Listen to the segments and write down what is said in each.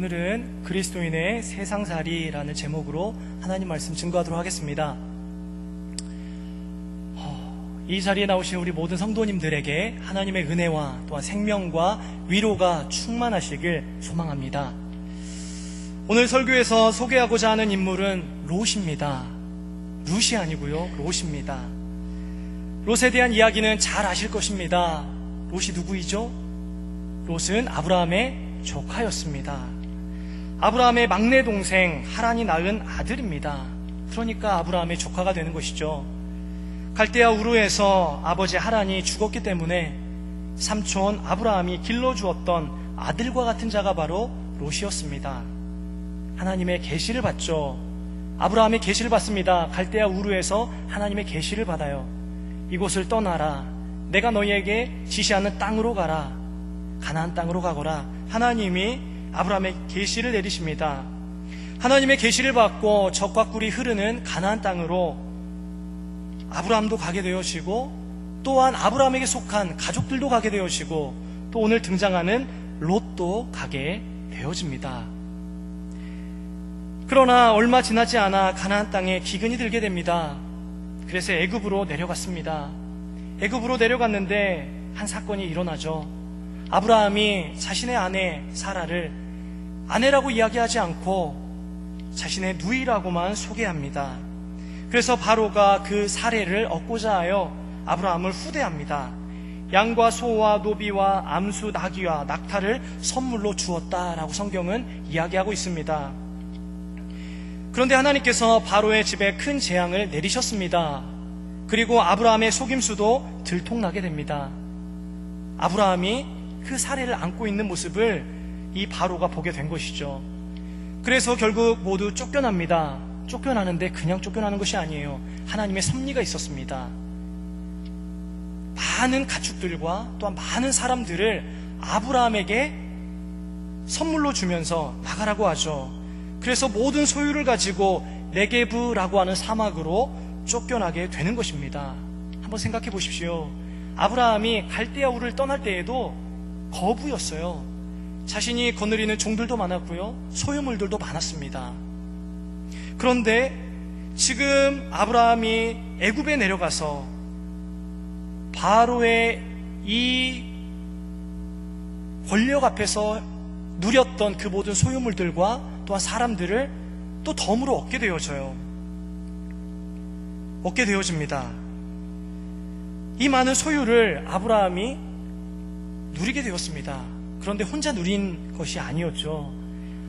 오늘은 그리스도인의 세상살이라는 제목으로 하나님 말씀 증거하도록 하겠습니다. 이 자리에 나오신 우리 모든 성도님들에게 하나님의 은혜와 또한 생명과 위로가 충만하시길 소망합니다. 오늘 설교에서 소개하고자 하는 인물은 롯입니다. 룻이 아니고요, 롯입니다. 롯에 대한 이야기는 잘 아실 것입니다. 롯이 누구이죠? 롯은 아브라함의 조카였습니다. 아브라함의 막내 동생 하란이 낳은 아들입니다. 그러니까 아브라함의 조카가 되는 것이죠. 갈대아 우르에서 아버지 하란이 죽었기 때문에 삼촌 아브라함이 길러주었던 아들과 같은 자가 바로 롯이었습니다. 하나님의 계시를 받죠. 아브라함의 계시를 받습니다. 갈대아 우르에서 하나님의 계시를 받아요. 이곳을 떠나라. 내가 너희에게 지시하는 땅으로 가라. 가나안 땅으로 가거라. 하나님이 아브라함의 계시를 내리십니다. 하나님의 계시를 받고 젖과 꿀이 흐르는 가나안 땅으로 아브라함도 가게 되어지고, 또한 아브라함에게 속한 가족들도 가게 되어지고, 또 오늘 등장하는 롯도 가게 되어집니다. 그러나 얼마 지나지 않아 가나안 땅에 기근이 들게 됩니다. 그래서 애굽으로 내려갔습니다. 애굽으로 내려갔는데 한 사건이 일어나죠. 아브라함이 자신의 아내 사라를 아내라고 이야기하지 않고 자신의 누이라고만 소개합니다. 그래서 바로가 그 사례를 얻고자 하여 아브라함을 후대합니다. 양과 소와 노비와 암수 나귀와 낙타를 선물로 주었다라고 성경은 이야기하고 있습니다. 그런데 하나님께서 바로의 집에 큰 재앙을 내리셨습니다. 그리고 아브라함의 속임수도 들통나게 됩니다. 아브라함이 그 사례를 안고 있는 모습을 이 바로가 보게 된 것이죠. 그래서 결국 모두 쫓겨납니다. 쫓겨나는데 그냥 쫓겨나는 것이 아니에요. 하나님의 섭리가 있었습니다. 많은 가축들과 또한 많은 사람들을 아브라함에게 선물로 주면서 나가라고 하죠. 그래서 모든 소유를 가지고 네게브라고 하는 사막으로 쫓겨나게 되는 것입니다. 한번 생각해 보십시오. 아브라함이 갈대아 우르를 떠날 때에도 거부였어요. 자신이 거느리는 종들도 많았고요, 소유물들도 많았습니다. 그런데 지금 아브라함이 애굽에 내려가서 바로의 이 권력 앞에서 누렸던 그 모든 소유물들과 또한 사람들을 또 덤으로 얻게 되어집니다. 이 많은 소유를 아브라함이 누리게 되었습니다. 그런데 혼자 누린 것이 아니었죠.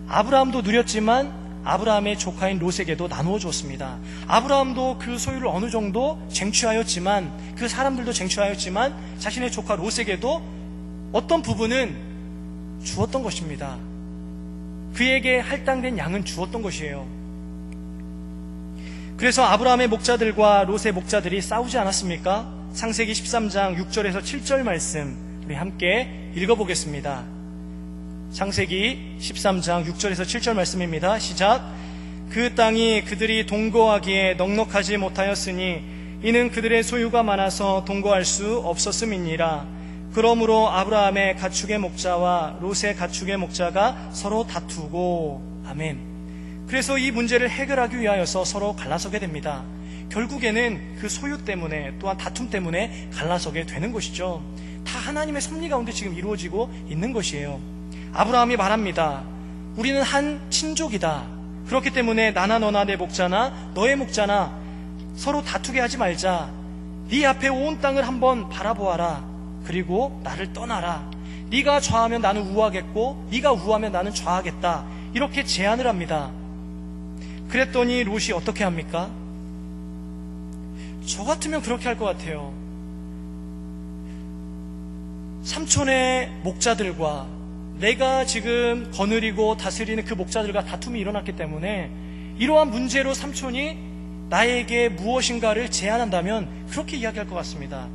아브라함도 누렸지만 아브라함의 조카인 롯에게도 나누어 주었습니다. 아브라함도 그 소유를 어느 정도 쟁취하였지만, 그 사람들도 쟁취하였지만 자신의 조카 롯에게도 어떤 부분은 주었던 것입니다. 그에게 할당된 양은 주었던 것이에요. 그래서 아브라함의 목자들과 롯의 목자들이 싸우지 않았습니까? 창세기 13장 6절에서 7절 말씀 우리 함께 읽어보겠습니다. 창세기 13장 6절에서 7절 말씀입니다. 시작. 그 땅이 그들이 동거하기에 넉넉하지 못하였으니 이는 그들의 소유가 많아서 동거할 수 없었음이니라. 그러므로 아브라함의 가축의 목자와 롯의 가축의 목자가 서로 다투고. 아멘. 그래서 이 문제를 해결하기 위하여서 서로 갈라서게 됩니다. 결국에는 그 소유 때문에, 또한 다툼 때문에 갈라서게 되는 것이죠. 다 하나님의 섭리 가운데 지금 이루어지고 있는 것이에요. 아브라함이 말합니다. 우리는 한 친족이다. 그렇기 때문에 나나 너나 내 목자나 너의 목자나 서로 다투게 하지 말자. 네 앞에 온 땅을 한번 바라보아라. 그리고 나를 떠나라. 네가 좌하면 나는 우하겠고 네가 우하면 나는 좌하겠다. 이렇게 제안을 합니다. 그랬더니 롯이 어떻게 합니까? 저 같으면 그렇게 할 것 같아요. 삼촌의 목자들과 내가 지금 거느리고 다스리는 그 목자들과 다툼이 일어났기 때문에 이러한 문제로 삼촌이 나에게 무엇인가를 제안한다면 그렇게 이야기할 것 같습니다.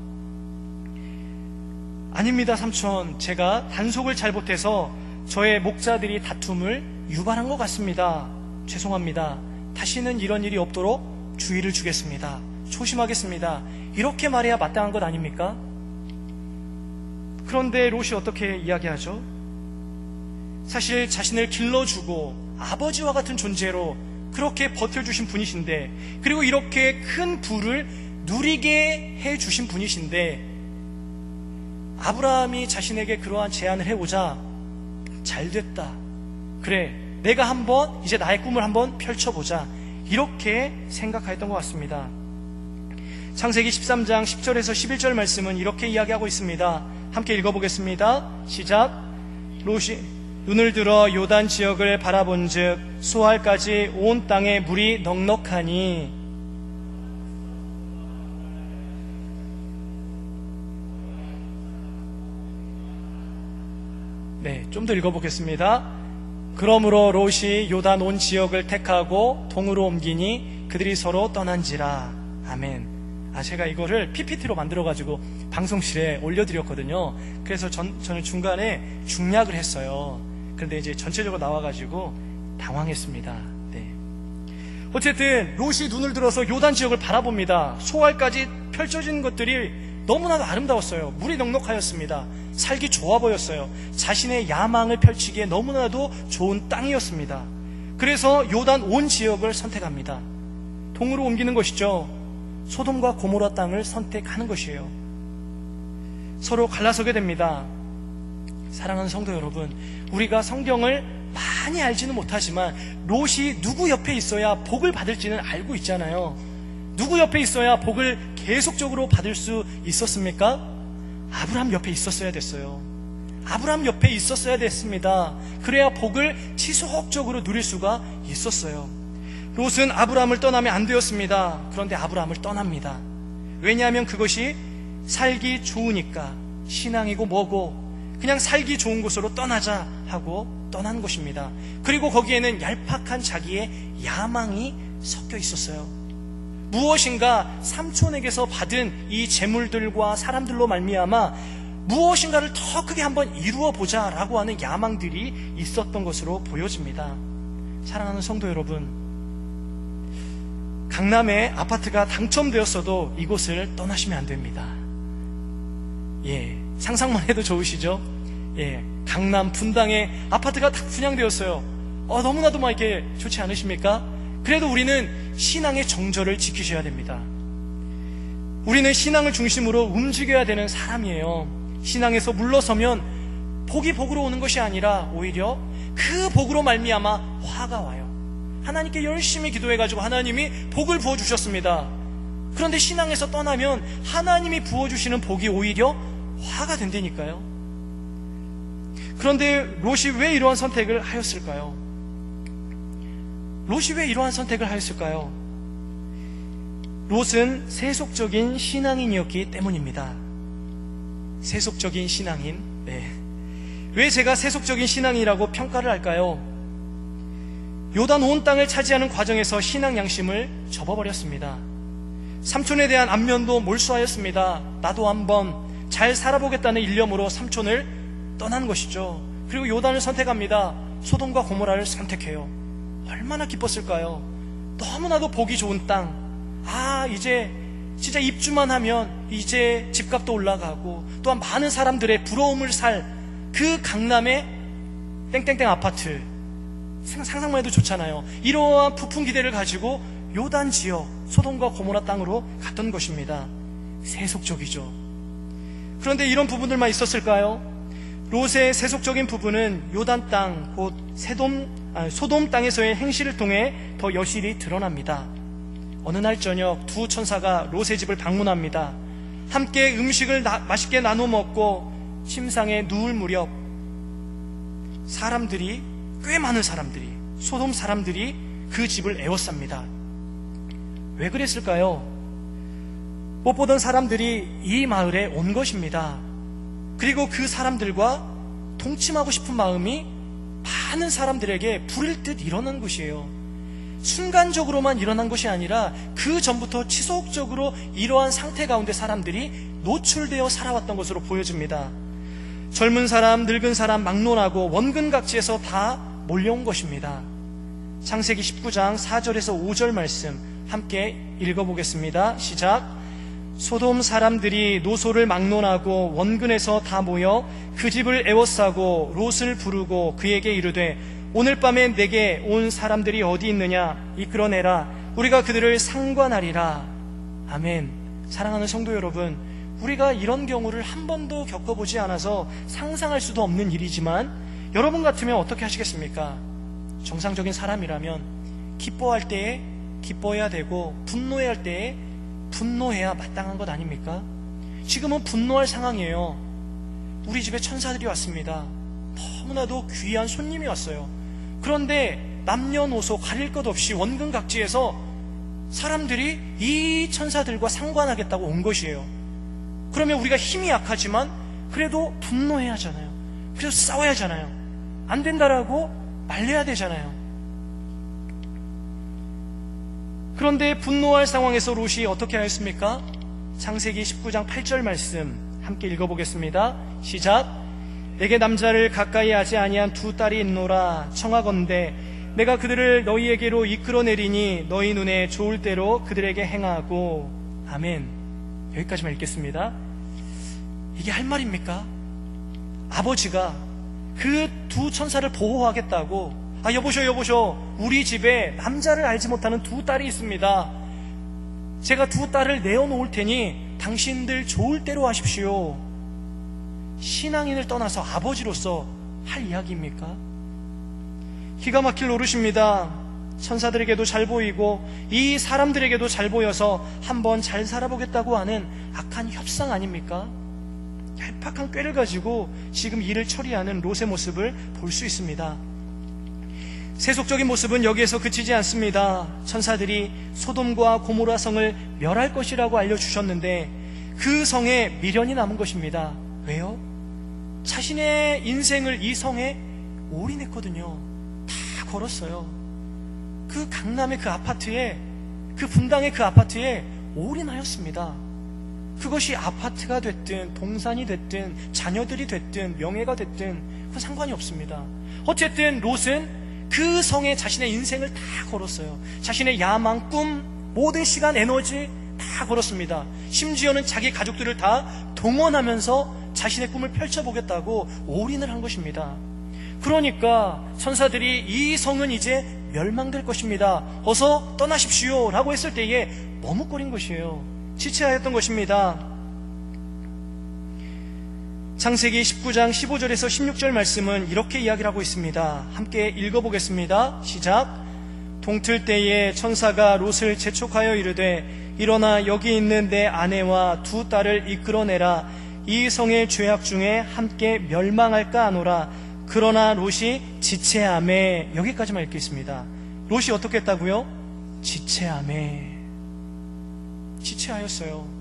아닙니다, 삼촌. 제가 단속을 잘못해서 저의 목자들이 다툼을 유발한 것 같습니다. 죄송합니다. 다시는 이런 일이 없도록 주의를 주겠습니다. 조심하겠습니다. 이렇게 말해야 마땅한 것 아닙니까? 그런데 롯이 어떻게 이야기하죠? 사실 자신을 길러주고 아버지와 같은 존재로 그렇게 버텨주신 분이신데, 그리고 이렇게 큰 부를 누리게 해주신 분이신데, 아브라함이 자신에게 그러한 제안을 해오자 잘됐다, 그래 내가 한번 이제 나의 꿈을 한번 펼쳐보자, 이렇게 생각하였던 것 같습니다. 창세기 13장 10절에서 11절 말씀은 이렇게 이야기하고 있습니다. 함께 읽어보겠습니다. 시작. 롯이 눈을 들어 요단 지역을 바라본즉 소알까지 온 땅에 물이 넉넉하니, 네, 좀 더 읽어보겠습니다. 그러므로 롯이 요단 온 지역을 택하고 동으로 옮기니 그들이 서로 떠난지라. 아멘. 제가 이거를 PPT로 만들어가지고 방송실에 올려드렸거든요. 그래서 저는 중간에 중략을 했어요. 그런데 이제 전체적으로 나와가지고 당황했습니다. 네. 어쨌든 롯이 눈을 들어서 요단 지역을 바라봅니다. 소알까지 펼쳐진 것들이 너무나도 아름다웠어요. 물이 넉넉하였습니다. 살기 좋아 보였어요. 자신의 야망을 펼치기에 너무나도 좋은 땅이었습니다. 그래서 요단 온 지역을 선택합니다. 동으로 옮기는 것이죠. 소돔과 고모라 땅을 선택하는 것이에요. 서로 갈라서게 됩니다. 사랑하는 성도 여러분, 우리가 성경을 많이 알지는 못하지만 롯이 누구 옆에 있어야 복을 받을지는 알고 있잖아요. 누구 옆에 있어야 복을 계속적으로 받을 수 있었습니까? 아브라함 옆에 있었어야 됐어요. 아브라함 옆에 있었어야 됐습니다. 그래야 복을 지속적으로 누릴 수가 있었어요. 롯은 아브라함을 떠나면 안 되었습니다. 그런데 아브라함을 떠납니다. 왜냐하면 그것이 살기 좋으니까, 신앙이고 뭐고 그냥 살기 좋은 곳으로 떠나자 하고 떠난 것입니다. 그리고 거기에는 얄팍한 자기의 야망이 섞여 있었어요. 무엇인가 삼촌에게서 받은 이 재물들과 사람들로 말미암아 무엇인가를 더 크게 한번 이루어 보자라고 하는 야망들이 있었던 것으로 보여집니다. 사랑하는 성도 여러분, 강남에 아파트가 당첨되었어도 이곳을 떠나시면 안 됩니다. 상상만 해도 좋으시죠? 강남 분당에 아파트가 다 분양되었어요. 너무나도 막 이렇게 좋지 않으십니까? 그래도 우리는 신앙의 정절을 지키셔야 됩니다. 우리는 신앙을 중심으로 움직여야 되는 사람이에요. 신앙에서 물러서면 복이 복으로 오는 것이 아니라 오히려 그 복으로 말미암아 화가 와요. 하나님께 열심히 기도해가지고 하나님이 복을 부어주셨습니다. 그런데 신앙에서 떠나면 하나님이 부어주시는 복이 오히려 화가 된다니까요. 그런데 롯이 왜 이러한 선택을 하였을까요? 롯이 왜 이러한 선택을 하였을까요? 롯은 세속적인 신앙인이었기 때문입니다. 세속적인 신앙인. 왜 제가 세속적인 신앙이라고 평가를 할까요? 요단 온 땅을 차지하는 과정에서 신앙 양심을 접어버렸습니다. 삼촌에 대한 안면도 몰수하였습니다. 나도 한번 잘 살아보겠다는 일념으로 삼촌을 떠난 것이죠. 그리고 요단을 선택합니다. 소돔과 고모라를 선택해요. 얼마나 기뻤을까요? 너무나도 보기 좋은 땅. 이제 진짜 입주만 하면 이제 집값도 올라가고 또한 많은 사람들의 부러움을 살 그 강남의 땡땡땡 아파트, 상상만 해도 좋잖아요. 이러한 부푼 기대를 가지고 요단 지역 소돔과 고모라 땅으로 갔던 것입니다. 세속적이죠. 그런데 이런 부분들만 있었을까요? 롯의 세속적인 부분은 요단 땅, 곧 소돔 땅에서의 행실을 통해 더 여실히 드러납니다. 어느 날 저녁 두 천사가 롯의 집을 방문합니다. 함께 음식을 맛있게 나눠 먹고 침상에 누울 무렵 꽤 많은 사람들이, 소돔 사람들이 그 집을 에워쌉니다. 왜 그랬을까요? 못 보던 사람들이 이 마을에 온 것입니다. 그리고 그 사람들과 동침하고 싶은 마음이 많은 사람들에게 불일 듯 일어난 것이에요. 순간적으로만 일어난 것이 아니라 그 전부터 지속적으로 이러한 상태 가운데 사람들이 노출되어 살아왔던 것으로 보여집니다. 젊은 사람, 늙은 사람 막론하고 원근각지에서 다 몰려온 것입니다. 창세기 19장 4절에서 5절 말씀 함께 읽어보겠습니다. 시작. 소돔 사람들이 노소를 막론하고 원근에서 다 모여 그 집을 에워싸고 롯을 부르고 그에게 이르되 오늘 밤에 내게 온 사람들이 어디 있느냐 이끌어내라 우리가 그들을 상관하리라. 아멘. 사랑하는 성도 여러분, 우리가 이런 경우를 한 번도 겪어보지 않아서 상상할 수도 없는 일이지만 여러분 같으면 어떻게 하시겠습니까? 정상적인 사람이라면 기뻐할 때에 기뻐해야 되고 분노해야 할 때에 분노해야 마땅한 것 아닙니까? 지금은 분노할 상황이에요. 우리 집에 천사들이 왔습니다. 너무나도 귀한 손님이 왔어요. 그런데 남녀노소 가릴 것 없이 원근각지에서 사람들이 이 천사들과 상관하겠다고 온 것이에요. 그러면 우리가 힘이 약하지만 그래도 분노해야 하잖아요. 그래서 싸워야 하잖아요. 안 된다라고 말려야 되잖아요. 그런데 분노할 상황에서 롯이 어떻게 하였습니까? 창세기 19장 8절 말씀 함께 읽어보겠습니다. 시작. 내게 남자를 가까이 하지 아니한 두 딸이 있노라. 청하건대 내가 그들을 너희에게로 이끌어내리니 너희 눈에 좋을 대로 그들에게 행하고. 아멘. 여기까지만 읽겠습니다. 이게 할 말입니까? 아버지가 그 두 천사를 보호하겠다고, 여보셔 우리 집에 남자를 알지 못하는 두 딸이 있습니다. 제가 두 딸을 내어놓을 테니 당신들 좋을 대로 하십시오. 신앙인을 떠나서 아버지로서 할 이야기입니까? 기가 막힐 노릇입니다. 천사들에게도 잘 보이고 이 사람들에게도 잘 보여서 한번 잘 살아보겠다고 하는 악한 협상 아닙니까? 얄팍한 꾀를 가지고 지금 일을 처리하는 롯의 모습을 볼 수 있습니다. 세속적인 모습은 여기에서 그치지 않습니다. 천사들이 소돔과 고모라 성을 멸할 것이라고 알려주셨는데 그 성에 미련이 남은 것입니다. 왜요? 자신의 인생을 이 성에 올인했거든요. 다 걸었어요. 그 강남의 그 아파트에, 그 분당의 그 아파트에 올인하였습니다. 그것이 아파트가 됐든 동산이 됐든 자녀들이 됐든 명예가 됐든 그건 상관이 없습니다. 어쨌든 롯은 그 성에 자신의 인생을 다 걸었어요. 자신의 야망, 꿈, 모든 시간, 에너지 다 걸었습니다. 심지어는 자기 가족들을 다 동원하면서 자신의 꿈을 펼쳐보겠다고 올인을 한 것입니다. 그러니까 천사들이 이 성은 이제 멸망될 것입니다. 어서 떠나십시오 라고 했을 때에 머뭇거린 것이에요. 지체하였던 것입니다. 창세기 19장 15절에서 16절 말씀은 이렇게 이야기를 하고 있습니다. 함께 읽어보겠습니다. 시작. 동틀 때에 천사가 롯을 재촉하여 이르되 일어나 여기 있는 내 아내와 두 딸을 이끌어내라. 이 성의 죄악 중에 함께 멸망할까 하노라. 그러나 롯이 지체하매. 여기까지만 읽겠습니다. 롯이 어떻게 했다고요? 지체하매. 지체하였어요.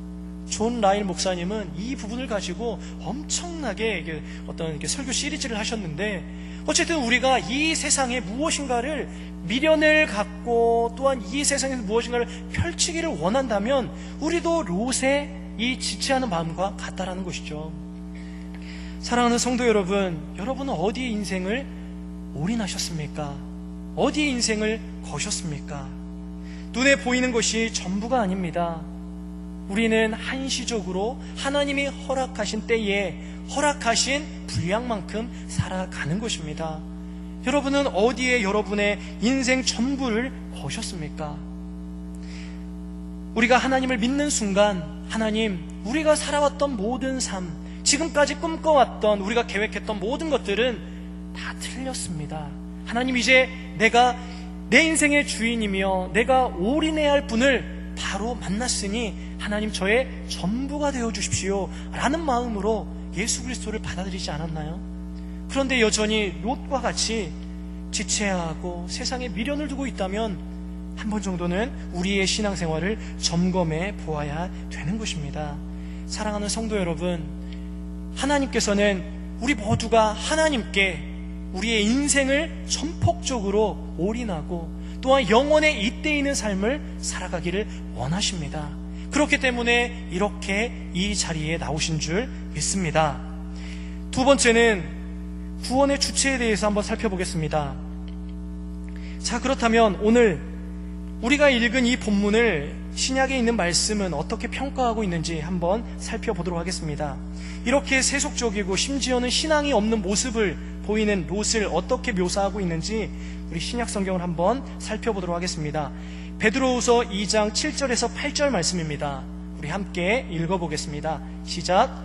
존 라일 목사님은 이 부분을 가지고 엄청나게 어떤 설교 시리즈를 하셨는데, 어쨌든 우리가 이 세상에 무엇인가를 미련을 갖고 또한 이 세상에서 무엇인가를 펼치기를 원한다면 우리도 롯의 이 지체하는 마음과 같다라는 것이죠. 사랑하는 성도 여러분, 여러분은 어디에 인생을 올인하셨습니까? 어디에 인생을 거셨습니까? 눈에 보이는 것이 전부가 아닙니다. 우리는 한시적으로 하나님이 허락하신 때에 허락하신 분량만큼 살아가는 것입니다. 여러분은 어디에 여러분의 인생 전부를 거셨습니까? 우리가 하나님을 믿는 순간, 하나님, 우리가 살아왔던 모든 삶, 지금까지 꿈꿔왔던, 우리가 계획했던 모든 것들은 다 틀렸습니다. 하나님, 이제 내가 내 인생의 주인이며 내가 올인해야 할 분을 바로 만났으니 하나님 저의 전부가 되어주십시오 라는 마음으로 예수 그리스도를 받아들이지 않았나요? 그런데 여전히 롯과 같이 지체하고 세상에 미련을 두고 있다면 한 번 정도는 우리의 신앙생활을 점검해 보아야 되는 것입니다. 사랑하는 성도 여러분, 하나님께서는 우리 모두가 하나님께 우리의 인생을 전폭적으로 올인하고 또한 영원에 잇대 있는 삶을 살아가기를 원하십니다. 그렇기 때문에 이렇게 이 자리에 나오신 줄 믿습니다. 두 번째는 구원의 주체에 대해서 한번 살펴보겠습니다. 자, 그렇다면 오늘 우리가 읽은 이 본문을 신약에 있는 말씀은 어떻게 평가하고 있는지 한번 살펴보도록 하겠습니다. 이렇게 세속적이고 심지어는 신앙이 없는 모습을 보이는 롯을 어떻게 묘사하고 있는지 우리 신약 성경을 한번 살펴보도록 하겠습니다. 베드로후서 2장 7절에서 8절 말씀입니다. 우리 함께 읽어보겠습니다. 시작.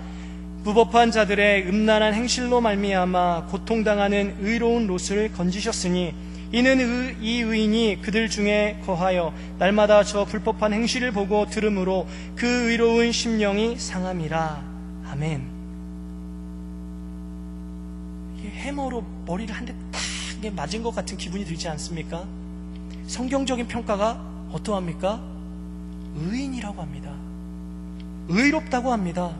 무법한 자들의 음란한 행실로 말미암아 고통당하는 의로운 롯을 건지셨으니 이는 이 의인이 그들 중에 거하여 날마다 저 불법한 행실을 보고 들음으로 그 의로운 심령이 상함이라. 아멘. 이게 해머로 머리를 한 대 딱 맞은 것 같은 기분이 들지 않습니까? 성경적인 평가가 어떠합니까? 의인이라고 합니다. 의롭다고 합니다.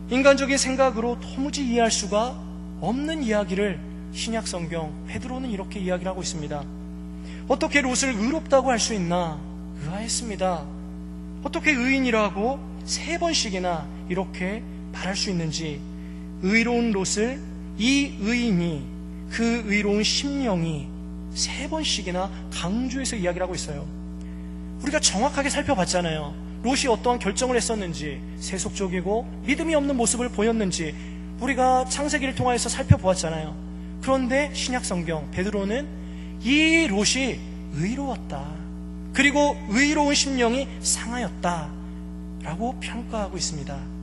인간적인 생각으로 도무지 이해할 수가 없는 이야기를 신약 성경 베드로는 이렇게 이야기를 하고 있습니다. 어떻게 롯을 의롭다고 할 수 있나? 의아했습니다. 어떻게 의인이라고 3번씩이나 이렇게 말할 수 있는지, 의로운 롯을 이 의인이 그 의로운 심령이 3번씩이나 강조해서 이야기를 하고 있어요. 우리가 정확하게 살펴봤잖아요. 롯이 어떠한 결정을 했었는지, 세속적이고 믿음이 없는 모습을 보였는지 우리가 창세기를 통하여서 살펴보았잖아요. 그런데 신약 성경 베드로는 이 롯이 의로웠다, 그리고 의로운 심령이 상하였다 라고 평가하고 있습니다.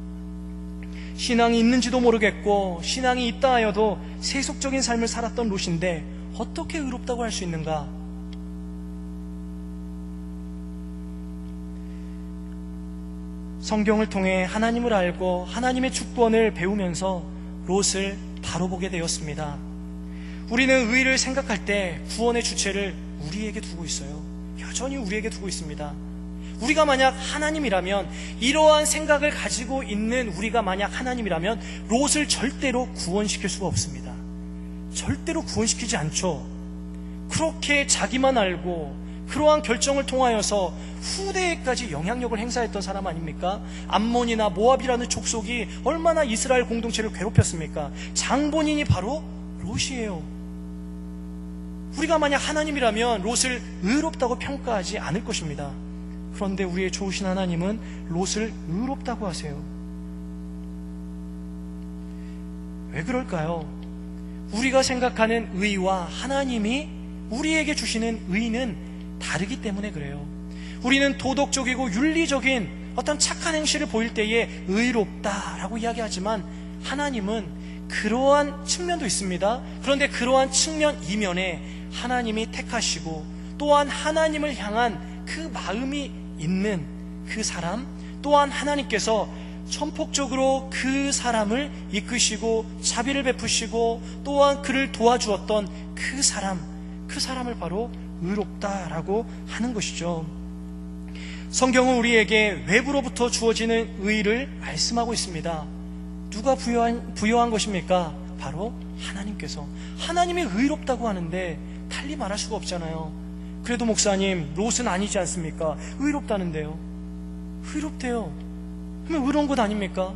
신앙이 있는지도 모르겠고 신앙이 있다 하여도 세속적인 삶을 살았던 롯인데 어떻게 의롭다고 할 수 있는가? 성경을 통해 하나님을 알고 하나님의 주권을 배우면서 롯을 바로 보게 되었습니다. 우리는 의를 생각할 때 구원의 주체를 우리에게 두고 있어요. 여전히 우리에게 두고 있습니다. 우리가 만약 하나님이라면, 이러한 생각을 가지고 있는 우리가 만약 하나님이라면 롯을 절대로 구원시킬 수가 없습니다. 절대로 구원시키지 않죠. 그렇게 자기만 알고 그러한 결정을 통하여서 후대에까지 영향력을 행사했던 사람 아닙니까? 암몬이나 모압이라는 족속이 얼마나 이스라엘 공동체를 괴롭혔습니까? 장본인이 바로 롯이에요. 우리가 만약 하나님이라면 롯을 의롭다고 평가하지 않을 것입니다. 그런데 우리의 좋으신 하나님은 롯을 의롭다고 하세요. 왜 그럴까요? 우리가 생각하는 의와 하나님이 우리에게 주시는 의는 다르기 때문에 그래요. 우리는 도덕적이고 윤리적인 어떤 착한 행실을 보일 때에 의롭다라고 이야기하지만 하나님은 그러한 측면도 있습니다. 그런데 그러한 측면 이면에 하나님이 택하시고 또한 하나님을 향한 그 마음이 있는 그 사람, 또한 하나님께서 전폭적으로 그 사람을 이끄시고 자비를 베푸시고 또한 그를 도와주었던 그 사람을 바로 의롭다라고 하는 것이죠. 성경은 우리에게 외부로부터 주어지는 의를 말씀하고 있습니다. 누가 부여한 것입니까? 바로 하나님께서. 하나님이 의롭다고 하는데 달리 말할 수가 없잖아요. 그래도 목사님, 롯은 아니지 않습니까? 의롭다는데요. 의롭대요. 그러면 의로운 것 아닙니까?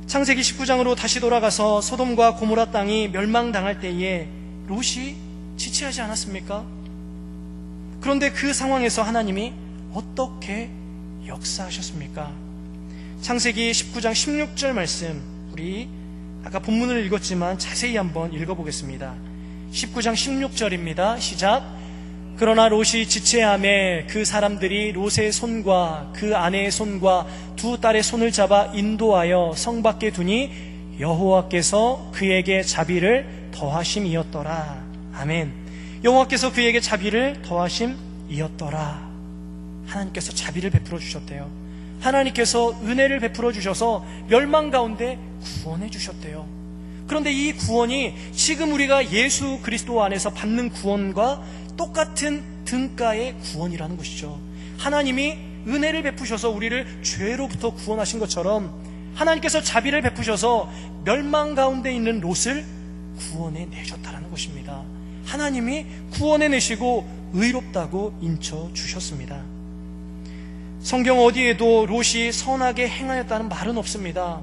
창세기 19장으로 다시 돌아가서 소돔과 고모라 땅이 멸망당할 때에 롯이 지체하지 않았습니까? 그런데 그 상황에서 하나님이 어떻게 역사하셨습니까? 창세기 19장 16절 말씀, 우리 아까 본문을 읽었지만 자세히 한번 읽어보겠습니다. 19장 16절입니다. 시작. 그러나 롯이 지체함에 그 사람들이 롯의 손과 그 아내의 손과 두 딸의 손을 잡아 인도하여 성 밖에 두니 여호와께서 그에게 자비를 더하심이었더라. 아멘. 여호와께서 그에게 자비를 더하심이었더라. 하나님께서 자비를 베풀어 주셨대요. 하나님께서 은혜를 베풀어 주셔서 멸망 가운데 구원해 주셨대요. 그런데 이 구원이 지금 우리가 예수 그리스도 안에서 받는 구원과 똑같은 등가의 구원이라는 것이죠. 하나님이 은혜를 베푸셔서 우리를 죄로부터 구원하신 것처럼 하나님께서 자비를 베푸셔서 멸망 가운데 있는 롯을 구원해 내셨다는 것입니다. 하나님이 구원해 내시고 의롭다고 인쳐 주셨습니다. 성경 어디에도 롯이 선하게 행하였다는 말은 없습니다.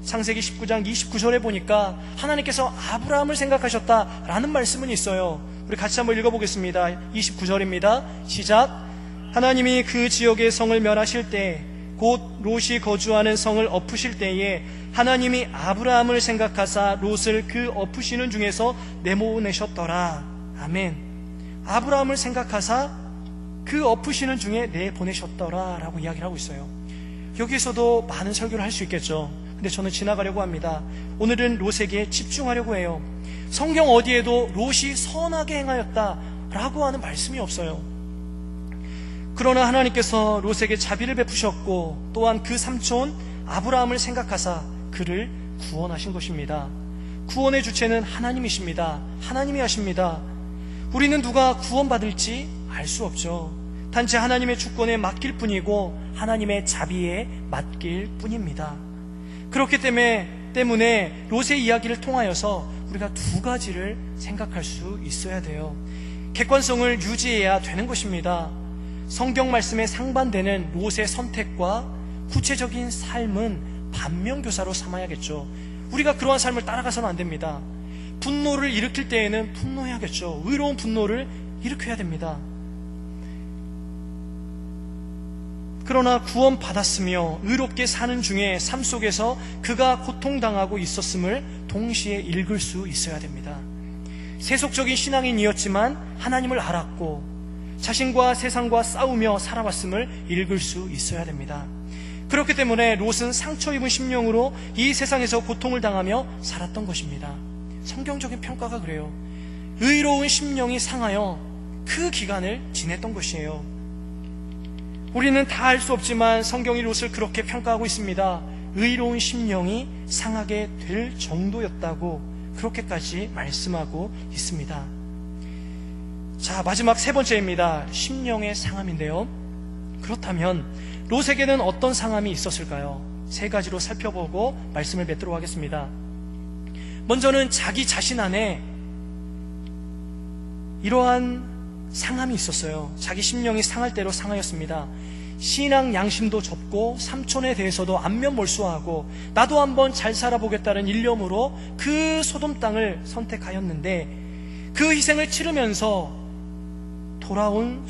창세기 19장 29절에 보니까 하나님께서 아브라함을 생각하셨다라는 말씀은 있어요. 우리 같이 한번 읽어보겠습니다. 29절입니다. 시작. 하나님이 그 지역의 성을 멸하실 때, 곧 롯이 거주하는 성을 엎으실 때에 하나님이 아브라함을 생각하사 롯을 그 엎으시는 중에서 내보내셨더라. 아멘. 아브라함을 생각하사 그 엎으시는 중에 내보내셨더라 라고 이야기를 하고 있어요. 여기에서도 많은 설교를 할 수 있겠죠. 근데 저는 지나가려고 합니다. 오늘은 롯에게 집중하려고 해요. 성경 어디에도 롯이 선하게 행하였다 라고 하는 말씀이 없어요. 그러나 하나님께서 롯에게 자비를 베푸셨고, 또한 그 삼촌 아브라함을 생각하사 그를 구원하신 것입니다. 구원의 주체는 하나님이십니다. 하나님이 하십니다. 우리는 누가 구원받을지 알 수 없죠. 단지 하나님의 주권에 맡길 뿐이고 하나님의 자비에 맡길 뿐입니다. 그렇기 때문에 롯의 이야기를 통하여서 우리가 두 가지를 생각할 수 있어야 돼요. 객관성을 유지해야 되는 것입니다. 성경 말씀에 상반되는 롯의 선택과 구체적인 삶은 반면교사로 삼아야겠죠. 우리가 그러한 삶을 따라가서는 안 됩니다. 분노를 일으킬 때에는 분노해야겠죠. 의로운 분노를 일으켜야 됩니다. 그러나 구원받았으며 의롭게 사는 중에 삶 속에서 그가 고통당하고 있었음을 동시에 읽을 수 있어야 됩니다. 세속적인 신앙인이었지만 하나님을 알았고 자신과 세상과 싸우며 살아왔음을 읽을 수 있어야 됩니다. 그렇기 때문에 롯은 상처 입은 심령으로 이 세상에서 고통을 당하며 살았던 것입니다. 성경적인 평가가 그래요. 의로운 심령이 상하여 그 기간을 지냈던 것이에요. 우리는 다 알 수 없지만 성경이 롯을 그렇게 평가하고 있습니다. 의로운 심령이 상하게 될 정도였다고 그렇게까지 말씀하고 있습니다. 자, 마지막 세 번째입니다. 심령의 상함인데요. 그렇다면 롯에게는 어떤 상함이 있었을까요? 세 가지로 살펴보고 말씀을 맺도록 하겠습니다. 먼저는 자기 자신 안에 이러한 상함이 있었어요. 자기 심령이 상할 대로 상하였습니다. 신앙 양심도 접고 삼촌에 대해서도 안면몰수하고 나도 한번 잘 살아보겠다는 일념으로 그 소돔 땅을 선택하였는데, 그 희생을 치르면서 들어온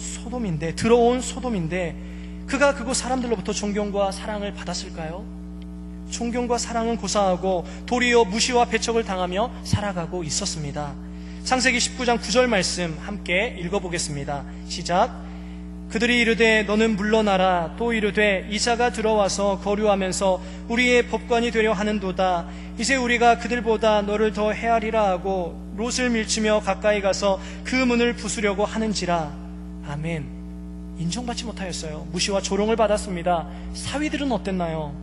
소돔인데 그가 그곳 사람들로부터 존경과 사랑을 받았을까요? 존경과 사랑은 고사하고 도리어 무시와 배척을 당하며 살아가고 있었습니다. 창세기 19장 9절 말씀 함께 읽어보겠습니다. 시작. 그들이 이르되 너는 물러나라. 또 이르되 이자가 들어와서 거류하면서 우리의 법관이 되려 하는도다. 이제 우리가 그들보다 너를 더 헤아리라 하고 롯을 밀치며 가까이 가서 그 문을 부수려고 하는지라. 아멘. 인정받지 못하였어요. 무시와 조롱을 받았습니다. 사위들은 어땠나요?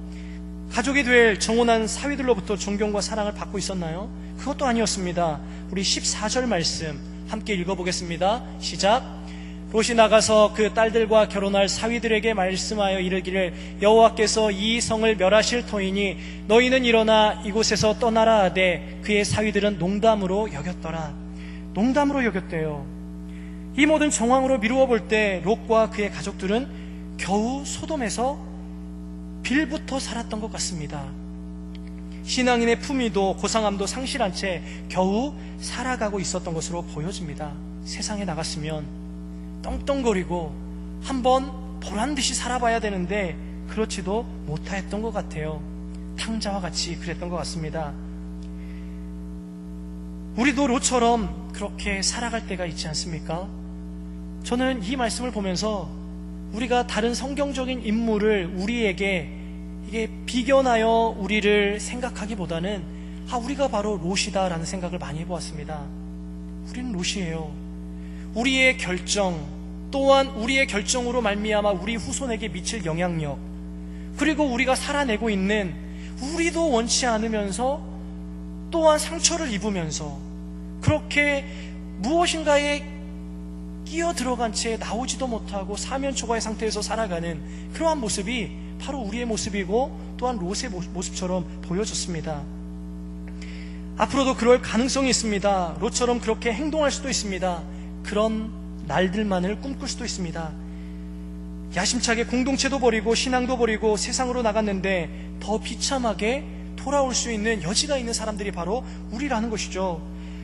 가족이 될 정혼한 사위들로부터 존경과 사랑을 받고 있었나요? 그것도 아니었습니다. 우리 14절 말씀 함께 읽어보겠습니다. 시작. 롯이 나가서 그 딸들과 결혼할 사위들에게 말씀하여 이르기를 여호와께서 이 성을 멸하실 터이니 너희는 일어나 이곳에서 떠나라 하되 그의 사위들은 농담으로 여겼더라. 농담으로 여겼대요. 이 모든 정황으로 미루어 볼 때 롯과 그의 가족들은 겨우 소돔에서 빌부터 살았던 것 같습니다. 신앙인의 품위도 고상함도 상실한 채 겨우 살아가고 있었던 것으로 보여집니다. 세상에 나갔으면 떵떵거리고 한번 보란듯이 살아봐야 되는데 그렇지도 못했던 것 같아요. 탕자와 같이 그랬던 것 같습니다. 우리도 롯처럼 그렇게 살아갈 때가 있지 않습니까? 저는 이 말씀을 보면서 우리가 다른 성경적인 인물을 우리에게 이게 비견하여 우리를 생각하기보다는 우리가 바로 롯이다라는 생각을 많이 해보았습니다. 우리는 롯이에요. 우리의 결정, 또한 우리의 결정으로 말미암아 우리 후손에게 미칠 영향력, 그리고 우리가 살아내고 있는 우리도 원치 않으면서 또한 상처를 입으면서 그렇게 무엇인가에 끼어 들어간 채 나오지도 못하고 사면초가의 상태에서 살아가는 그러한 모습이 바로 우리의 모습이고 또한 롯의 모습처럼 보여졌습니다. 앞으로도 그럴 가능성이 있습니다. 롯처럼 그렇게 행동할 수도 있습니다. 그런 날들만을 꿈꿀 수도 있습니다. 야심차게 공동체도 버리고 신앙도 버리고 세상으로 나갔는데 더 비참하게 돌아올 수 있는 여지가 있는 사람들이 바로 우리라는 것이죠.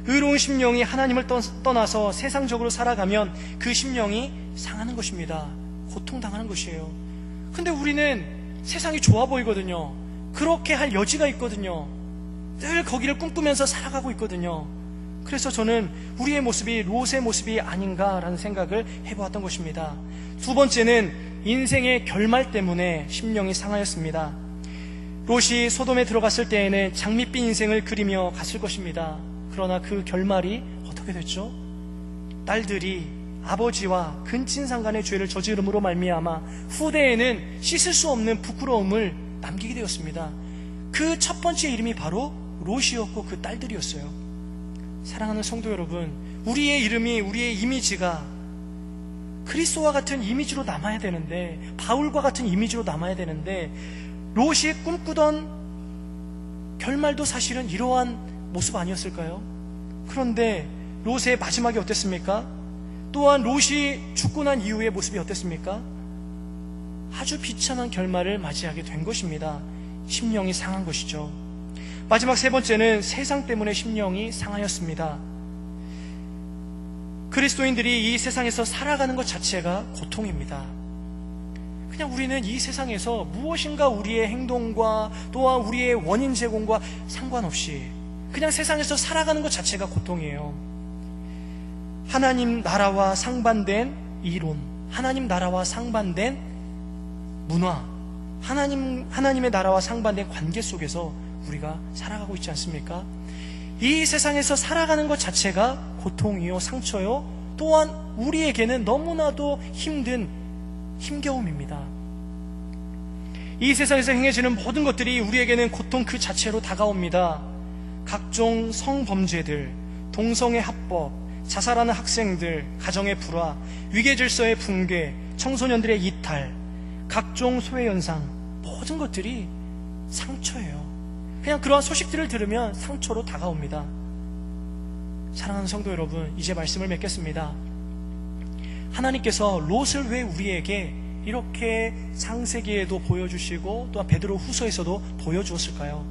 의로운 심령이 하나님을 떠나서 세상적으로 살아가면 그 심령이 상하는 것입니다. 고통당하는 것이에요. 근데 우리는 세상이 좋아 보이거든요. 그렇게 할 여지가 있거든요. 늘 거기를 꿈꾸면서 살아가고 있거든요. 그래서 저는 우리의 모습이 롯의 모습이 아닌가라는 생각을 해보았던 것입니다. 두 번째는 인생의 결말 때문에 심령이 상하였습니다. 롯이 소돔에 들어갔을 때에는 장밋빛 인생을 그리며 갔을 것입니다. 그러나 그 결말이 어떻게 됐죠? 딸들이 아버지와 근친상간의 죄를 저지름으로 말미암아 후대에는 씻을 수 없는 부끄러움을 남기게 되었습니다. 그 첫 번째 이름이 바로 롯이었고 그 딸들이었어요. 사랑하는 성도 여러분, 우리의 이름이, 우리의 이미지가 그리스도와 같은 이미지로 남아야 되는데, 바울과 같은 이미지로 남아야 되는데, 롯이 꿈꾸던 결말도 사실은 이러한 모습 아니었을까요? 그런데 롯의 마지막이 어땠습니까? 또한 롯이 죽고 난 이후의 모습이 어땠습니까? 아주 비참한 결말을 맞이하게 된 것입니다. 심령이 상한 것이죠. 마지막 세 번째는 세상 때문에 심령이 상하였습니다. 그리스도인들이 이 세상에서 살아가는 것 자체가 고통입니다. 그냥 우리는 이 세상에서 무엇인가 우리의 행동과 또한 우리의 원인 제공과 상관없이 그냥 세상에서 살아가는 것 자체가 고통이에요. 하나님 나라와 상반된 이론, 하나님 나라와 상반된 문화, 하나님의 나라와 상반된 관계 속에서 우리가 살아가고 있지 않습니까? 이 세상에서 살아가는 것 자체가 고통이요, 상처요, 또한 우리에게는 너무나도 힘든 힘겨움입니다. 이 세상에서 행해지는 모든 것들이 우리에게는 고통 그 자체로 다가옵니다. 각종 성범죄들, 동성애 합법, 자살하는 학생들, 가정의 불화, 위계질서의 붕괴, 청소년들의 이탈, 각종 소외현상, 모든 것들이 상처예요. 그냥 그러한 소식들을 들으면 상처로 다가옵니다. 사랑하는 성도 여러분, 이제 말씀을 맺겠습니다. 하나님께서 롯을 왜 우리에게 이렇게 창세기에도 보여주시고 또한 베드로 후서에서도 보여주었을까요?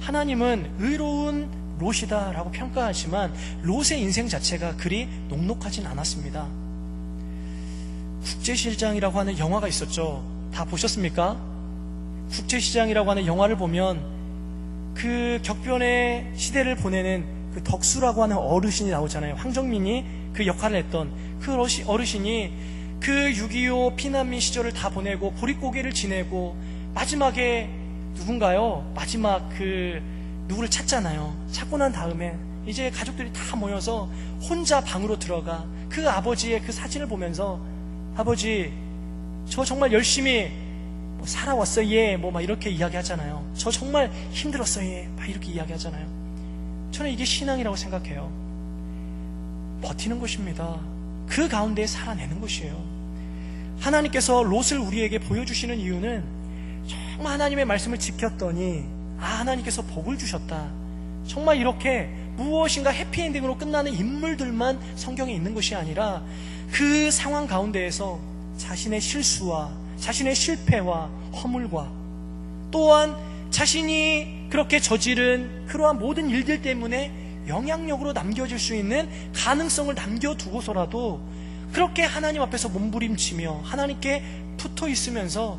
하나님은 의로운 롯이다 라고 평가하지만 롯의 인생 자체가 그리 녹록하진 않았습니다. 국제시장이라고 하는 영화가 있었죠. 다 보셨습니까? 국제시장이라고 하는 영화를 보면 그 격변의 시대를 보내는 그 덕수라고 하는 어르신이 나오잖아요. 황정민이 그 역할을 했던 그 어르신이 그 6.25 피난민 시절을 다 보내고 보릿고개를 지내고 마지막에 누군가요? 마지막 누구를 찾잖아요. 찾고 난 다음에 이제 가족들이 다 모여서 혼자 방으로 들어가 그 아버지의 그 사진을 보면서 아버지, 저 정말 열심히 살아왔어요. 예. 막 이렇게 이야기하잖아요. 저 정말 힘들었어요. 예. 막 이렇게 이야기하잖아요. 저는 이게 신앙이라고 생각해요. 버티는 것입니다. 그 가운데 살아내는 것이에요. 하나님께서 롯을 우리에게 보여주시는 이유는 정말 하나님의 말씀을 지켰더니 하나님께서 복을 주셨다. 정말 이렇게 무엇인가 해피엔딩으로 끝나는 인물들만 성경에 있는 것이 아니라 그 상황 가운데에서 자신의 실수와 자신의 실패와 허물과 또한 자신이 그렇게 저지른 그러한 모든 일들 때문에 영향력으로 남겨질 수 있는 가능성을 남겨두고서라도 그렇게 하나님 앞에서 몸부림치며 하나님께 붙어 있으면서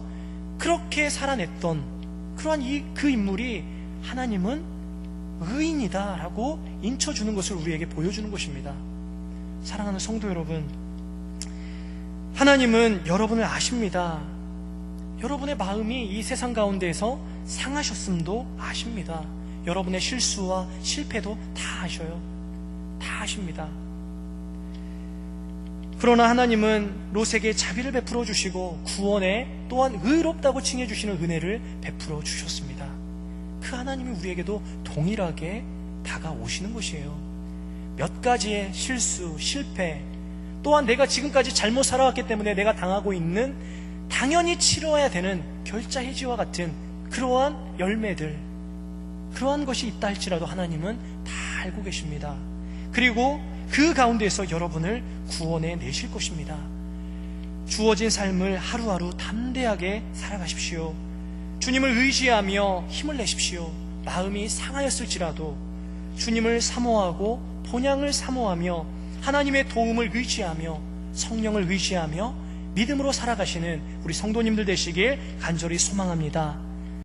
그렇게 살아냈던 그러한 그 인물이 하나님은 의인이다 라고 인쳐주는 것을 우리에게 보여주는 것입니다. 사랑하는 성도 여러분, 하나님은 여러분을 아십니다. 여러분의 마음이 이 세상 가운데에서 상하셨음도 아십니다. 여러분의 실수와 실패도 다 아셔요. 다 아십니다. 그러나 하나님은 롯에게 자비를 베풀어 주시고 구원에 또한 의롭다고 칭해 주시는 은혜를 베풀어 주셨습니다. 그 하나님이 우리에게도 동일하게 다가오시는 것이에요. 몇 가지의 실수, 실패, 또한 내가 지금까지 잘못 살아왔기 때문에 내가 당하고 있는 당연히 치러야 되는 결자해지와 같은 그러한 열매들, 그러한 것이 있다 할지라도 하나님은 다 알고 계십니다. 그리고 그 가운데에서 여러분을 구원해 내실 것입니다. 주어진 삶을 하루하루 담대하게 살아가십시오. 주님을 의지하며 힘을 내십시오. 마음이 상하였을지라도 주님을 사모하고 본향을 사모하며 하나님의 도움을 의지하며 성령을 의지하며 믿음으로 살아가시는 우리 성도님들 되시길 간절히 소망합니다.